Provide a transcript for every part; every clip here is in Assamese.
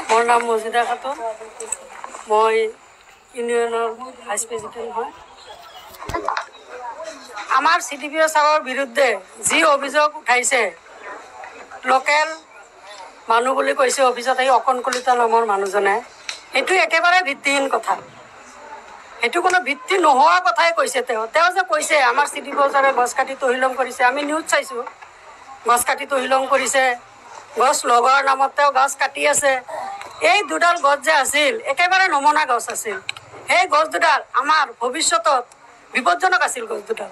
মোৰ নাম মজিদা খাতুন, মই ইউনিয়নৰ ভাইচ প্ৰেচিডেণ্ট হয়। আমাৰ CDPO ছাৰৰ বিৰুদ্ধে যি অভিযোগ উঠাইছে, লোকেল মানুহ বুলি কৈছে অফিচত এই অকণ কলিতা নামৰ মানুহজনে, সেইটো একেবাৰে ভিত্তিহীন কথা। সেইটো কোনো ভিত্তি নোহোৱা কথাই কৈছে। তেওঁ যে কৈছে আমাৰ CDPO ছাৰে গছ কাটি তহিলং কৰিছে, আমি নিউজ চাইছোঁ। গছ কাটি তহিলং কৰিছে, গছ লগোৱাৰ নামত তেওঁ গছ কাটি আছে। এই দুডাল গছ যে আছিল একেবাৰে নমনা গছ আছিল। সেই গছ দুডাল আমাৰ ভৱিষ্যতত বিপদজনক আছিল। গছ দুডাল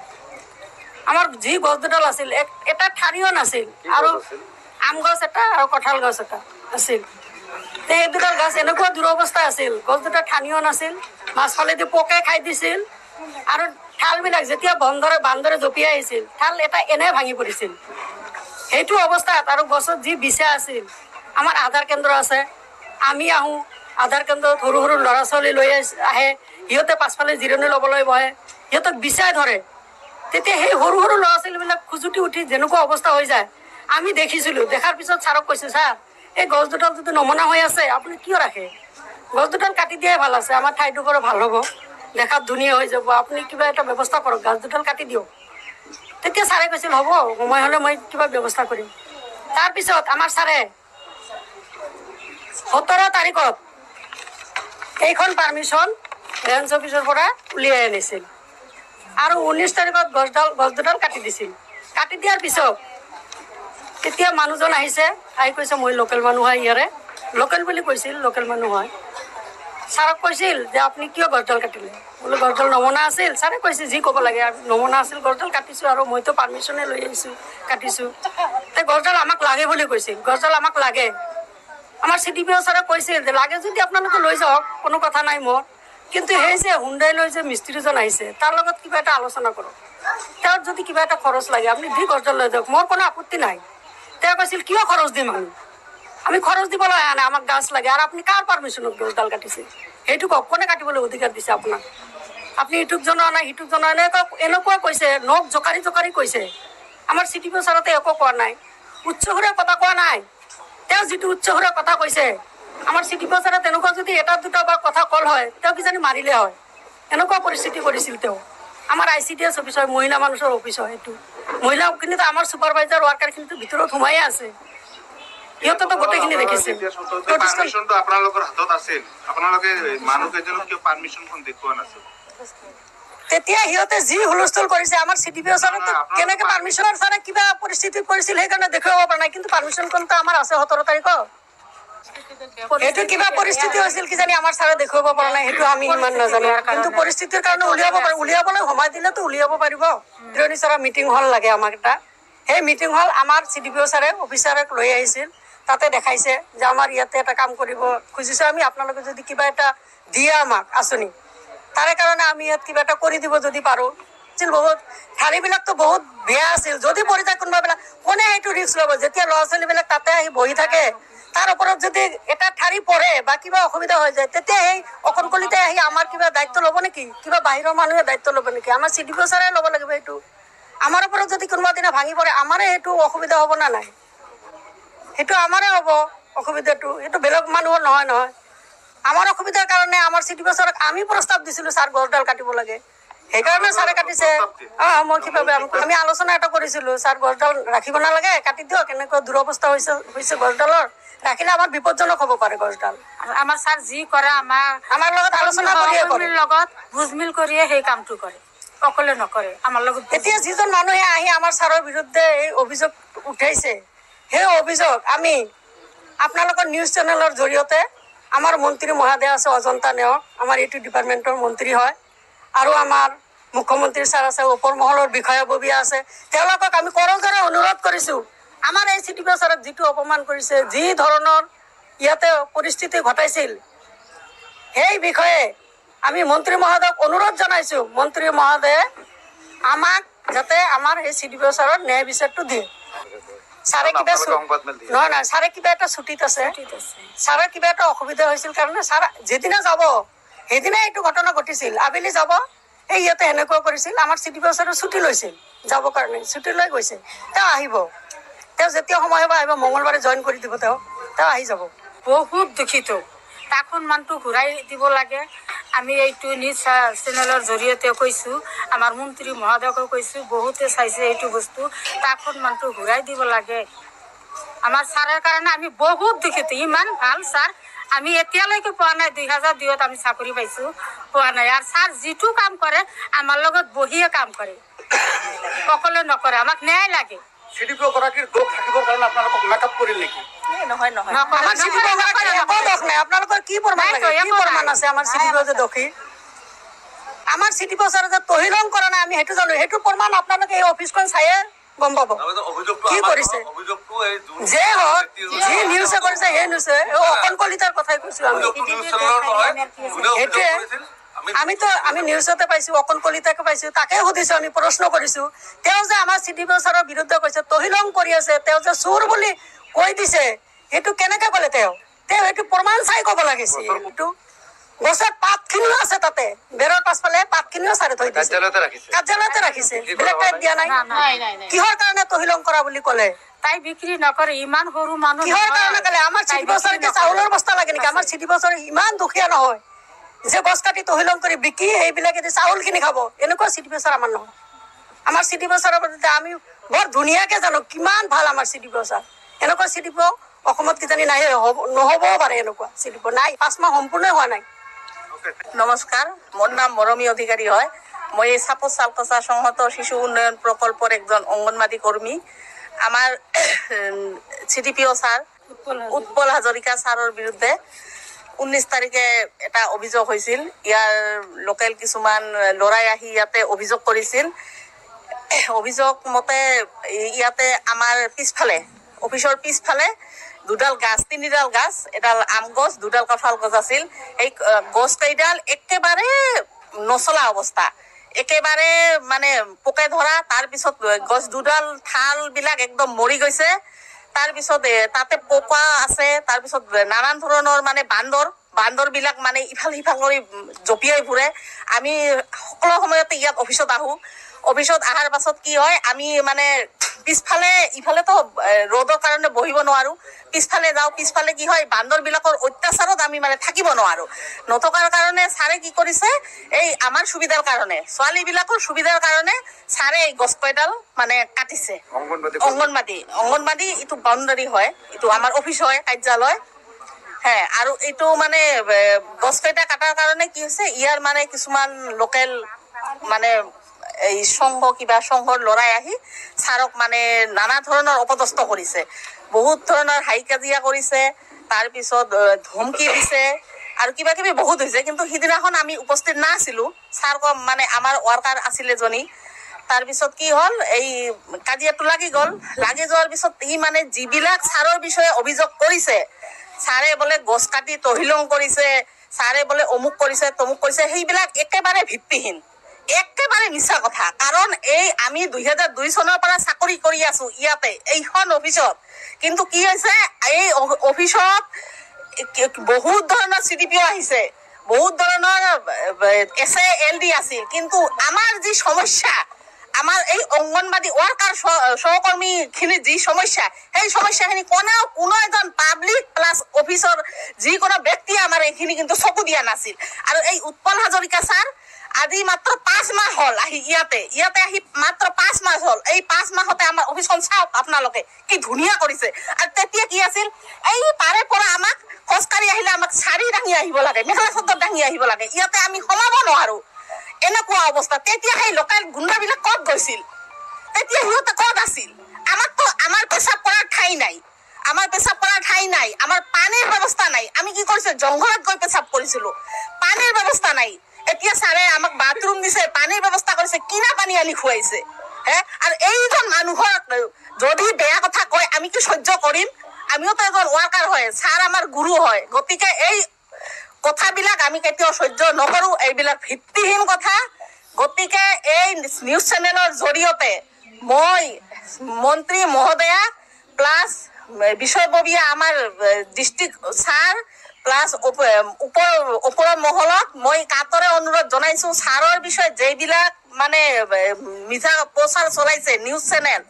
আমাৰ যি গছ দুডাল আছিল এটা ঠাৰিও নাছিল, আৰু আম গছ এটা আৰু কঁঠাল গছ এটা আছিল। এই দুডাল গছ এনেকুৱা দুৰৱস্থা আছিল, গছ দুটা ঠানিও নাছিল, মাছফালেদি পোকে খাই দিছিল, আৰু ঠালবিলাক যেতিয়া বান্দৰে জঁপিয়াই আহিছিল ঠাল এটা এনে ভাঙি পৰিছিল। সেইটো অৱস্থাত আৰু গছত যি বিছা আছিল। আমাৰ আধাৰ কেন্দ্ৰ আছে, আমি আহোঁ আধাৰ কেন্দ্ৰত, সৰু সৰু ল'ৰা ছোৱালী লৈ আহে, সিহঁতে পাছফালে জিৰণি ল'বলৈ বহে, সিহঁতক বিচাই ধৰে। তেতিয়া সেই সৰু সৰু ল'ৰা ছোৱালীবিলাক খুজুতি উঠি যেনেকুৱা অৱস্থা হৈ যায় আমি দেখিছিলোঁ। দেখাৰ পিছত ছাৰক কৈছোঁ, ছাৰ এই গছ দুডাল যদি নমনা হৈ আছে আপুনি কিয় ৰাখে? গছ দুডাল কাটি দিয়াই ভাল আছে, আমাৰ ঠাইডোখৰ ভাল হ'ব, দেখাত ধুনীয়া হৈ যাব, আপুনি কিবা এটা ব্যৱস্থা কৰক, গছ দুডাল কাটি দিয়ক। তেতিয়া ছাৰে কৈছিল হ'ব, সময় হ'লে মই কিবা ব্যৱস্থা কৰিম। তাৰপিছত আমাৰ ছাৰে 17 তাৰিখত এইখন পাৰ্মিশ্যন ৰেঞ্জ অফিচৰ পৰা উলিয়াই আনিছিল, আৰু 19 তাৰিখত গছ দুডাল কাটি দিছিল। কাটি দিয়াৰ পিছত তেতিয়া মানুহজন আহিছে, আহি কৈছে মই লোকেল মানুহ হয়, ইয়াৰে লোকেল বুলি কৈছিল, লোকেল মানুহ হয়। ছাৰক কৈছিল যে আপুনি কিয় গছডাল কাটিলে? বোলো গছডাল নমনা আছিল। ছাৰে কৈছে যি ক'ব লাগে, নমনা আছিল গছডাল কাটিছোঁ, আৰু মইতো পাৰ্মিশ্যনে লৈ আহিছোঁ, কাটিছোঁ। গছডাল আমাক লাগে বুলি কৈছিল, গছডাল আমাক লাগে। আমাৰ CDPO ছাৰে কৈছিল যে লাগে যদি আপোনালোকে লৈ যাওক, কোনো কথা নাই মোৰ, কিন্তু সেই যে হুণ্ডাই লৈ যে মিস্ত্ৰীজন আহিছে তাৰ লগত কিবা এটা আলোচনা কৰক, তেওঁৰ যদি কিবা এটা খৰচ লাগে আপুনি দি গছডাল লৈ যাওক, মোৰ কোনো আপত্তি নাই। তেওঁ কৈছিল কিয় খৰচ দিম আমি খৰচ দিবলৈ অহা নাই, আমাক গাছ লাগে। আৰু আপুনি কাৰ পাৰ্মিশ্যনত গছডাল কাটিছে সেইটো কওক, কোনে কাটিবলৈ অধিকাৰ দিছে আপোনাক? আপুনি ইটোক জনোৱা নাই, সিটোক জনোৱা নাই, এনেকুৱা কৈছে, নখ জোকাৰি কৈছে। আমাৰ CDPO ছাৰতে একো কোৱা নাই, উচ্চ সুৰে কথা কোৱা নাই। তেওঁ যিটো উচ্চ সুৰে কথা কৈছে, আমাৰ CDPO ছাৰে তেনেকুৱা যদি এটা দুটা বা কথা কল হয় তেওঁ কিজানি মাৰিলে হয়। এনেকুৱা পৰিস্থিতি কৰিছিল তেওঁ। আমাৰ ICDS অফিচ হয়, মহিলা মানুহৰ অফিচ হয়, সেইটো মহিলাখিনিতো আমাৰ ছুপাৰভাইজাৰ ৱাৰ্কাৰখিনিতো ভিতৰত সোমাই আছে, সিহঁতেতো গোটেইখিনি দেখিছে। আপোনালোকৰ হাতত আছিল, আপোনালোকে মানুহ কেইজনক কিয় পাৰ্মিশ্যনখন দেখুওৱা নাছিল? তেতিয়া সিহঁতে যি হুলস্থুল কৰিছে, আমাৰ CDPO ছাৰে কেনেকে পাৰ্মিশ্যনৰ ছাৰে কিবা পৰিস্থিতিত কৰিছিল সেইকাৰণে দেখুৱাব পৰা নাই, কিন্তু পাৰ্মিশ্যনখনতো আমাৰ আছে 17 তাৰিখত। সেইটো কিবা পৰিস্থিতি হৈছিল কিজানি আমাৰ ছাৰে দেখুৱাব পৰা নাই, সেইটো আমি ইমান নাজানো, কিন্তু পৰিস্থিতিৰ কাৰণে উলিয়াবলৈ সময় দিলেতো উলিয়াব পাৰিব। তিৰণী ছাৰৰ মিটিং হল লাগে আমাক এটা, সেই মিটিং হল আমাৰ CDPO ছাৰে অফিচাৰক লৈ আহিছিল, তাতে দেখাইছে যে আমাৰ ইয়াতে এটা কাম কৰিব খুজিছে, আমি আপোনালোকে যদি কিবা এটা দিয়ে আমাক আঁচনি, তাৰে কাৰণে আমি ইয়াত কিবা এটা কৰি দিব যদি পাৰোঁ। বহুত ঠাৰিবিলাকতো বহুত বেয়া আছিল, যদি পৰি যায় কোনোবাবিলাক কোনে সেইটো ৰিস্ক ল'ব? যেতিয়া ল'ৰা ছোৱালীবিলাক তাতে আহি বহি থাকে, তাৰ ওপৰত যদি এটা ঠাৰি পৰে বা কিবা অসুবিধা হৈ যায়, তেতিয়া সেই অকণকলিতে আহি আমাৰ কিবা দায়িত্ব ল'ব নেকি? কিবা বাহিৰৰ মানুহে দায়িত্ব ল'ব নেকি? আমাৰ CDPO ছাৰে ল'ব লাগিব সেইটো। আমাৰ ওপৰত যদি কোনোবা দিনা ভাঙি পৰে আমাৰে সেইটো অসুবিধা হ'ব না নাই? সেইটো আমাৰে হ'ব অসুবিধাটো, সেইটো বেলেগ মানুহৰ নহয় নহয়। আমাৰ অসুবিধাৰ কাৰণে আমাৰ CDPO ছাৰক আমি প্ৰস্তাৱ দিছিলোঁ, ছাৰ গছডাল কাটিব লাগে, সেইকাৰণে ছাৰে কাটিছে। মৌখিকভাৱে আমি আলোচনা এটা কৰিছিলোঁ, ছাৰ গছডাল ৰাখিব নালাগে, কাটি দিয়ক, এনেকুৱা দুৰৱস্থা হৈছে গছডালৰ, ৰাখিলে আমাৰ বিপদজনক হ'ব পাৰে গছডাল। আমাৰ ছাৰ যি কৰে আমাৰ লগত আলোচনা কৰিয়ে কৰে, লগত বুজমিল কৰিয়ে সেই কামটো কৰে, অকলে নকৰে আমাৰ লগত। এতিয়া যিজন মানুহে আহি আমাৰ ছাৰৰ বিৰুদ্ধে এই অভিযোগ উঠাইছে, সেই অভিযোগ আমি আপোনালোকৰ নিউজ চেনেলৰ জৰিয়তে, আমাৰ মন্ত্ৰী মহোদয় আছে অজন্তা নেওগ, আমাৰ এইটো ডিপাৰ্টমেণ্টৰ মন্ত্ৰী হয়, আৰু আমাৰ মুখ্যমন্ত্ৰী ছাৰ আছে, ওপৰ মহলৰ বিষয়াববীয়া আছে, তেওঁলোকক আমি কৰজোৰে অনুৰোধ কৰিছোঁ, আমাৰ এই CDPO ছাৰক যিটো অপমান কৰিছে, যি ধৰণৰ ইয়াতে পৰিস্থিতি ঘটাইছিল, সেই বিষয়ে আমি মন্ত্ৰী মহোদয়ক অনুৰোধ জনাইছোঁ, মন্ত্ৰী মহোদয়ে আমাক যাতে আমাৰ এই CDPO ছাৰৰ ন্যায় বিচাৰটো দিয়ে। ছাৰে কিবা নহয়, ছাৰে কিবা এটা ছুটীত আছে, ছাৰে কিবা এটা অসুবিধা হৈছিল কাৰণে ছাৰ যেদিনা যাব সেইদিনাই এইটো ঘটনা ঘটিছিল, আবেলি যাব, এই ইয়াতে সেনেকুৱা কৰিছিল। আমাৰ CDPO ছাৰে ছুটী লৈছিল যাবৰ কাৰণে, ছুটী লৈ গৈছে, তেওঁ আহিব, তেওঁ যেতিয়া সময় হ'ব আহিব, মঙলবাৰে জইন কৰি দিব, তেওঁ আহি যাব। বহুত দুখিত তাক সন্মানটো ঘূৰাই দিব লাগে। আমি এইটো নিউজ চেনেলৰ জৰিয়তে কৈছোঁ, আমাৰ মন্ত্ৰী মহোদয়কো কৈছোঁ, বহুতে চাইছে এইটো বস্তু, তাক সন্মানটো ঘূৰাই দিব লাগে। আমাৰ ছাৰৰ কাৰণে আমি বহুত দুখিত। ইমান ভাল ছাৰ আমি এতিয়ালৈকে পোৱা নাই। 2002ত আমি চাকৰি পাইছোঁ, পোৱা নাই। আৰু ছাৰ যিটো কাম কৰে আমাৰ লগত বহিয়ে কাম কৰে, অকলে নকৰে। আমাক ন্যায় লাগে। চিডিপিঅ গৰাকীৰ দোষ থাকিবৰ কাৰণে আপোনালোকক মেকআপ কৰিল নেকি? নহয় আমাৰ চিডিপিঅ গৰাকীৰ একো দোষ নাই। আপোনালোকৰ কি প্ৰমাণ লাগে? কি প্ৰমাণ আছে আমাৰ চিডিপিঅ যে দোষী? আমাৰ চিডিপিঅ ছাৰে যে তহিলং কৰা নাই আমি সেইটো জানো। সেইটো প্ৰমাণ আপোনালোকে এই অফিচখন চায়ে গম পাব কি কৰিছে। যে হওক যি নিউজে কৰিছে সেই নিউজে অকণ কলিতাৰ কথাই কৈছো আমি। সেইটোৱে আমি নিউজতে পাইছো, অকণ কলিতাকে পাইছো, তাকে সুধিছো, আমি প্ৰশ্ন কৰিছো। তেওঁ যে আমাৰ চিডিপিঅ ছাৰৰ বিৰুদ্ধে কৈছে, তহিলং কৰি আছে, তেওঁ যে চোৰ বুলি কৈ দিছে, সেইটো কেনেকে ক'লে? তেওঁ সেইটো প্ৰমাণ চাই ক'ব লাগিছিল। এইটো গছত পাতখিনিও আছে, তাতে বেৰৰ পাছফালে পাতখিনিও ছাৰে থৈ দিছে, কাৰ্যালয়তে ৰাখিছে, বেলেগ ঠাইত দিয়া নাই। কিহৰ কাৰণে তহিলং কৰা বুলি ক'লে? তাই বিক্ৰী নকৰে, ইমান সৰু মানুহ। কিহৰ কাৰণে ক'লে? আমাৰ চিডিপিঅ ছাৰে চাউলৰ বস্তা লাগে নেকি? আমাৰ চিডিপিঅ ছাৰে ইমান দুখীয়া নহয় যে গছ কাটি তহিলং কৰি বিকি সেইবিলাকে চাউল কিনি খাব। এনেকুৱা চিডিপিঅ ছাৰ আমাৰ নহয়। আমাৰ চিডিপিঅ ছাৰৰ প্ৰতি আমি বৰ ধুনীয়াকে জানো কিমান ভাল আমাৰ চিডিপিঅ ছাৰ। এনেকুৱা চিডিপিঅ অসমত কিজানি নাই, নহ'বও পাৰে। এনেকুৱা চিডিপিঅ নাই, 5 মাহ সম্পূৰ্ণ হোৱা নাই। নমস্কাৰ, মোৰ নাম মৰমী অধিকাৰী হয়। মই এই চাপোজ চালকচা সংহত শিশু উন্নয়ন প্ৰকল্পৰ একজন অংগনবাদী কৰ্মী। আমাৰ চিডিপিঅ ছাৰ উৎপল হাজৰিকা ছাৰৰ বিৰুদ্ধে 19 তাৰিখে এটা অভিযোগ হৈছিল। ইয়াৰ লোকেল কিছুমান ল'ৰাই আহি ইয়াতে অভিযোগ কৰিছিল। অভিযোগ মতে ইয়াতে আমাৰ পিছফালে, অফিচৰ পিছফালে 2ডাল গাছ, 3ডাল গাছ, এডাল আম গছ, 2ডাল কঁঠাল গছ আছিল। এই গছ কেইডাল একেবাৰে নচলা অৱস্থা, একেবাৰে মানে পোকে ধৰা। তাৰপিছত গছ 2ডাল ঠাল বিলাক একদম মৰি গৈছে। তাৰপিছত তাতে পোকা আছে। তাৰপিছত নানান ধৰণৰ মানে বান্দৰ বিলাক মানে ইফাল সিফাল কৰি জঁপিয়াই ফুৰে। আমি সকলো সময়তে ইয়াত অফিচত আহো। অফিচত অহাৰ পাছত কি হয়, আমি মানে পিছফালে, ইফালেতো ৰ'দৰ কাৰণে বহিব নোৱাৰো, পিছফালে যাওঁ। পিছফালে কি হয়, বান্দৰ বিলাকৰ অত্যাচাৰত আমি মানে থাকিব নোৱাৰো। নথকাৰ কাৰণে ছাৰে কি কৰিছে, এই আমাৰ সুবিধাৰ কাৰণে, ছোৱালী বিলাকৰ সুবিধাৰ কাৰণে ছাৰে এই গছ কেইডাল মানে কাটিছে। অংগনবাদী এইটো বাউণ্ডাৰী হয়, এইটো আমাৰ অফিচ হয়, কাৰ্যালয়। হ্যাঁ, আৰু এইটো মানে গছ কেইটা কাটাৰ কাৰণে কি হৈছে, ইয়াৰ মানে কিছুমান লোকেল মানে এই সংঘৰ ল'ৰাই আহি ছাৰক মানে নানা ধৰণৰ অপদস্থ কৰিছে। বহুত ধৰণৰ হাই কাজিয়া কৰিছে, তাৰপিছত ধমকি দিছে আৰু কিবা কিবি বহুত হৈছে। কিন্তু সিদিনাখন আমি উপস্থিত নাছিলো, ছাৰ মানে আমাৰ ৱাৰ্কাৰ আছিল এজনী। তাৰপিছত কি হ'ল, এই কাজিয়াটো লাগি গ'ল। লাগি যোৱাৰ পিছত ই মানে যিবিলাক ছাৰৰ বিষয়ে অভিযোগ কৰিছে, ছাৰে বোলে গছ কাটি তহিলং কৰিছে, ছাৰে বোলে অমুক কৰিছে তমুক কৰিছে, সেইবিলাক একেবাৰে ভিত্তিহীন, একেবাৰে মিছা কথা। কাৰণ এই আমি 2002 চনৰ পৰা চাকৰি কৰি আছো ইয়াতে, এইখন অফিচত। কিন্তু কি হৈছে, এই অফিচত বহুত ধৰণৰ চিডিপিঅ আহিছে, বহুত ধৰণৰ SALD আছিল। কিন্তু আমাৰ যি সমস্যা, আমাৰ এই অংগনবাদী ৱাৰ্কাৰ সহকৰ্মী খিনি যি সমস্যা, সেই সমস্যাখিনি কোনো এজন পাব্লিক প্লাছ অফিচৰ যিকোনো ব্যক্তি আমাৰ এইখিনি কিন্তু চকু দিয়া নাছিল। আৰু এই উৎপল হাজৰিকা ছাৰ আজি মাত্ৰ 5 মাহ হ'ল আহি ইয়াতে আহি মাত্ৰ 5 মাহ হ'ল। এই 5 মাহতে আমাৰ অফিচখন চাওক আপোনালোকে কি ধুনীয়া কৰিছে। আৰু তেতিয়া কি আছিল, এই তাৰে পৰা আমাক খোজকাঢ়ি আহিলে আমাক শাৰী দাঙি আহিব লাগে, মেখেলা চাদৰ দাঙি আহিব লাগে, ইয়াতে আমি সোমাব নোৱাৰো, এনেকুৱা অৱস্থা। তেতিয়া সেই লোকেল গুণ্ডাবিলাক ক'ত গৈছিল? তেতিয়া সিহঁতে ক'ত আছিল? আমাৰ পেচাব কৰাৰ ঠাই নাই, আমাৰ পানীৰ ব্যৱস্থা নাই। আমি কি কৰিছো, জংঘলত গৈ পেচাব কৰিছিলো, পানীৰ ব্যৱস্থা নাই। এতিয়া ছাৰে আমাক বাথৰুম দিছে, পানীৰ ব্যৱস্থা কৰিছে, কিনা পানী আনি খুৱাইছে। আৰু এইজন মানুহৰ যদি বেয়া কথা কয় আমি কি সহ্য কৰিম? আমিও তো এজন ৱাৰ্কাৰ হয়, ছাৰ আমাৰ গুৰু হয়। গতিকে এই কথাবিলাক আমি কেতিয়াও সহ্য নকৰো, এইবিলাক ভিত্তিহীন কথা। গতিকে এই নিউজ চেনেলৰ জৰিয়তে মই মন্ত্ৰী মহোদয়া প্লাছ বিষয়ববীয়া আমাৰ ডিষ্ট্ৰিক্ট ছাৰ প্লাছ ওপৰৰ মহলত মই কাতৰে অনুৰোধ জনাইছো ছাৰৰ বিষয়ে যিবিলাক মানে মিছা প্ৰচাৰ চলাইছে নিউজ চেনেল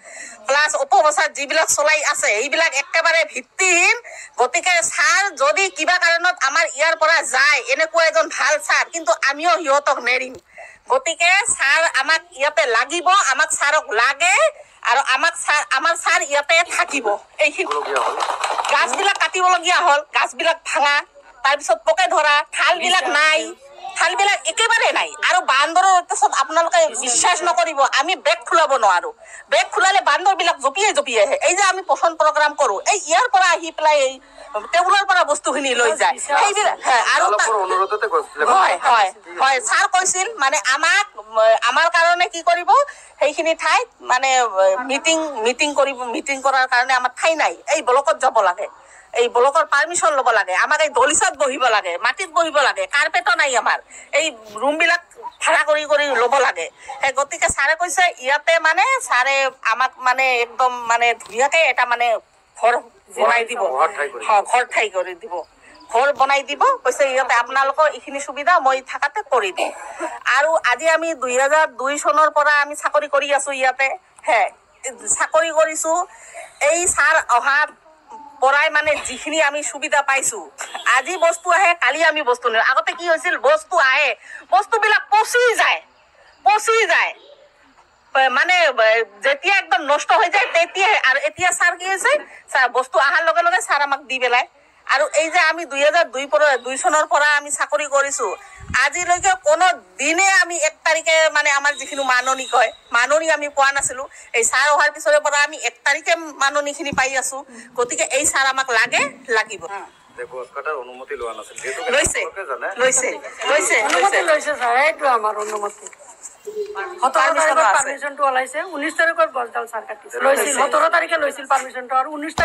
প্লাছ অপপ্ৰচাৰ যিবিলাক চলাই আছে এইবিলাক একেবাৰে ভিত্তিহীন। গতিকে ছাৰ যদি কিবা কাৰণত আমাৰ ইয়াৰ পৰা যায় এনেকুৱা এজন ভাল ছাৰ, কিন্তু আমিও সিহঁতক নেৰিম। গতিকে ছাৰ আমাক ইয়াতে লাগিব, আমাক ছাৰক লাগে আৰু আমাৰ ছাৰ ইয়াতে থাকিব। এইখিনি গাছবিলাক কাটিবলগীয়া হ'ল, গাছবিলাক ভাঙা, তাৰপিছত পোকে ধৰা, ঠালবিলাক নাই, ঠালবিলাক একেবাৰে নাই। আৰু বান্দৰৰ অত্যাচাৰত আপোনালোকে বিশ্বাস নকৰিব, আমি বেগ খোলাব নোৱাৰো। বেগ খোলালে বান্দৰবিলাক জঁপিয়াই আহে। এই যে আমি পচন প্ৰগ্ৰাম কৰো, এই ইয়াৰ পৰা আহি পেলাই এই টেবুলৰ পৰা বস্তুখিনি লৈ যায় সেইবিলাক। আৰু হয় ছাৰ কৈছিল মানে আমাৰ কাৰণে কি কৰিব, সেইখিনি ঠাইত মানে মিটিং কৰাৰ কাৰণে আমাৰ ঠাই নাই। এই ব্লকত যাব লাগে, এই ব্লকৰ পাৰ্মিশ্যন ল'ব লাগে, আমাক এই দলিচাত বহিব লাগে, মাটিত বহিব লাগে, কাৰ্পেটো নাই আমাৰ, এই ৰুমবিলাক ভাড়া কৰি ল'ব লাগে। গতিকে ছাৰে কৈছে ইয়াতে মানে ছাৰে আমাক মানে একদম মানে ধুনীয়াকে এটা মানে ঘৰ বনাই দিব, ঘৰ ঠাই কৰি দিব, ঘৰ বনাই দিব। কৈছে ইয়াতে আপোনালোকৰ এইখিনি সুবিধা মই থাকাতে কৰি দিম। আৰু আজি আমি 2002 চনৰ পৰা আমি চাকৰি কৰি আছো ইয়াতে, চাকৰি কৰিছো। এই ছাৰ অহাৰ পৰাই মানে যিখিনি আমি সুবিধা পাইছো, আজি বস্তু আহে কালি আমি বস্তু নিওঁ। আগতে কি হৈছিল, বস্তু আহে বস্তুবিলাক পচি যায় মানে যেতিয়া একদম নষ্ট হৈ যায় তেতিয়াহে। আৰু এতিয়া ছাৰ কি হৈছে, ছাৰ বস্তু অহাৰ লগে লগে ছাৰ আমাক দি পেলাই। আৰু এই যে আমি 2002 চনৰ পৰা আমি চাকৰি কৰিছো, আজিলৈকে কোনো দিনে আমি 1 তাৰিখে মানে আমাৰ যিখিনি মাননি কয়, মাননি আমি পোৱা নাছিলো। এই ছাৰ অহাৰ পিছৰে পৰা আমি 1 তাৰিখে মাননিখিনি পাই আছো। গতিকে এই ছাৰ আমাক লাগিব। অনুমতি লোৱা নাছিল, লৈছে ছাৰ, এইটো আমাৰ অনুমতি। 17 তাৰিখত পাৰ্মিশ্যনটো ওলাইছে, 19 তাৰিখত গছডাল ছাৰ কাটিছে, লৈছিল 17 তাৰিখে লৈছিল পাৰ্মিশ্যনটো, আৰু 19